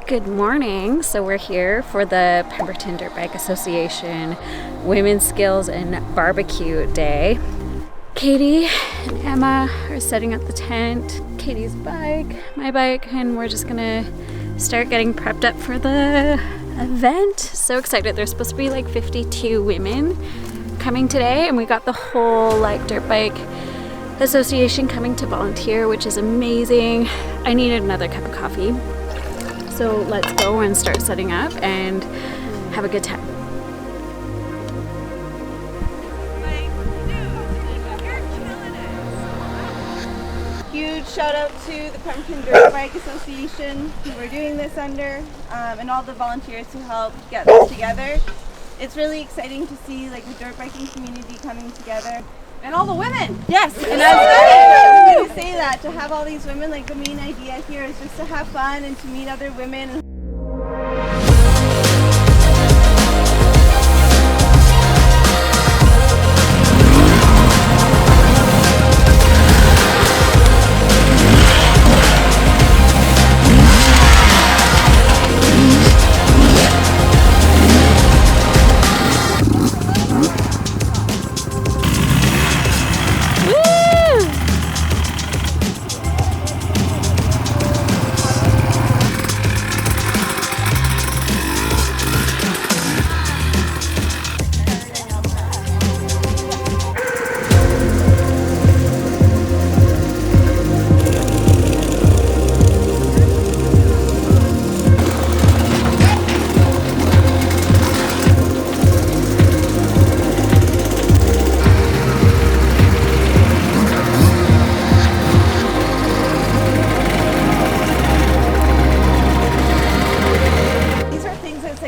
Good morning. So we're here for the Pemberton Dirt Bike Association Women's Skills and Barbecue Day. Katie and Emma are setting up the tent. Katie's bike, my bike, and we're just gonna start getting prepped up for the event. So excited. There's supposed to be like 52 women coming today, and we got the whole dirt bike association coming to volunteer, which is amazing. I needed another cup of coffee. So let's go and start setting up and have a good time. Huge shout out to the Pemberton Dirt Bike Association who we're doing this under, and all the volunteers who helped get this together. It's really exciting to see the dirt biking community coming together. And all the women! Yes, and I was going to say that, to have all these women, the main idea here is just to have fun and to meet other women.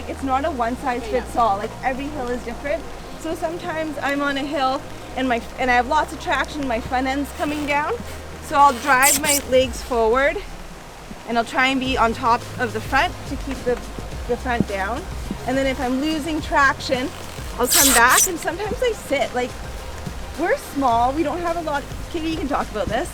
It's not a one-size-fits-all. Every hill is different. So sometimes I'm on a hill and I have lots of traction. My front end's coming down, so I'll drive my legs forward, and I'll try and be on top of the front to keep the front down. And then if I'm losing traction, I'll come back, and sometimes I sit. We're small. We don't have a lot. Katie, you can talk about this.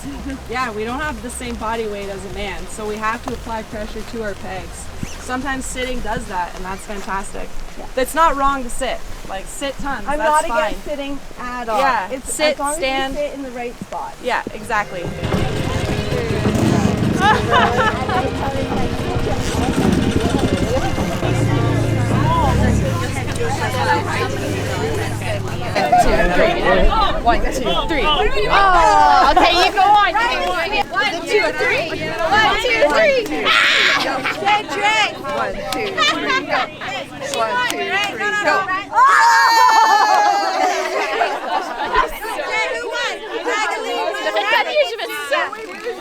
Yeah, we don't have the same body weight as a man, so we have to apply pressure to our pegs. Sometimes sitting does that, and that's fantastic. Yeah. It's not wrong to sit. Sit tons. I'm that's not fine. against sitting at all. Yeah, it's sit, as long stand. as you sit in the right spot. Yeah, exactly. One, two, three. Oh, okay, you go on. One, two, three. 1, 2, 3. Good trick. 1, 2, 3, go. 1, 2, 3, go.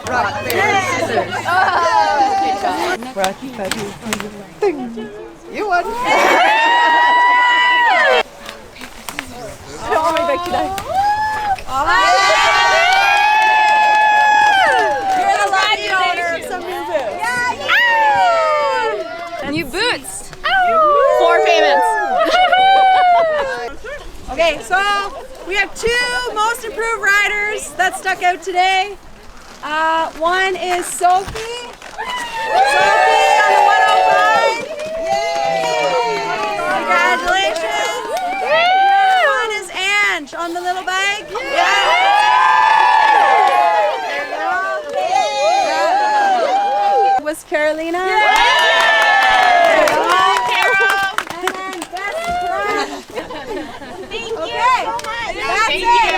Rock, paper, scissors. Good job. Rock, paper, scissors. Ding. You won. I'll be back today. You're the lucky owner of some new boots. New boots. 4 payments. Okay, so we have 2 most improved riders that stuck out today. One is Sophie. Sophie on the 105. Yay! Congratulations. One is Ange on the little bike. Was Caterina. Thank you so much. That's it.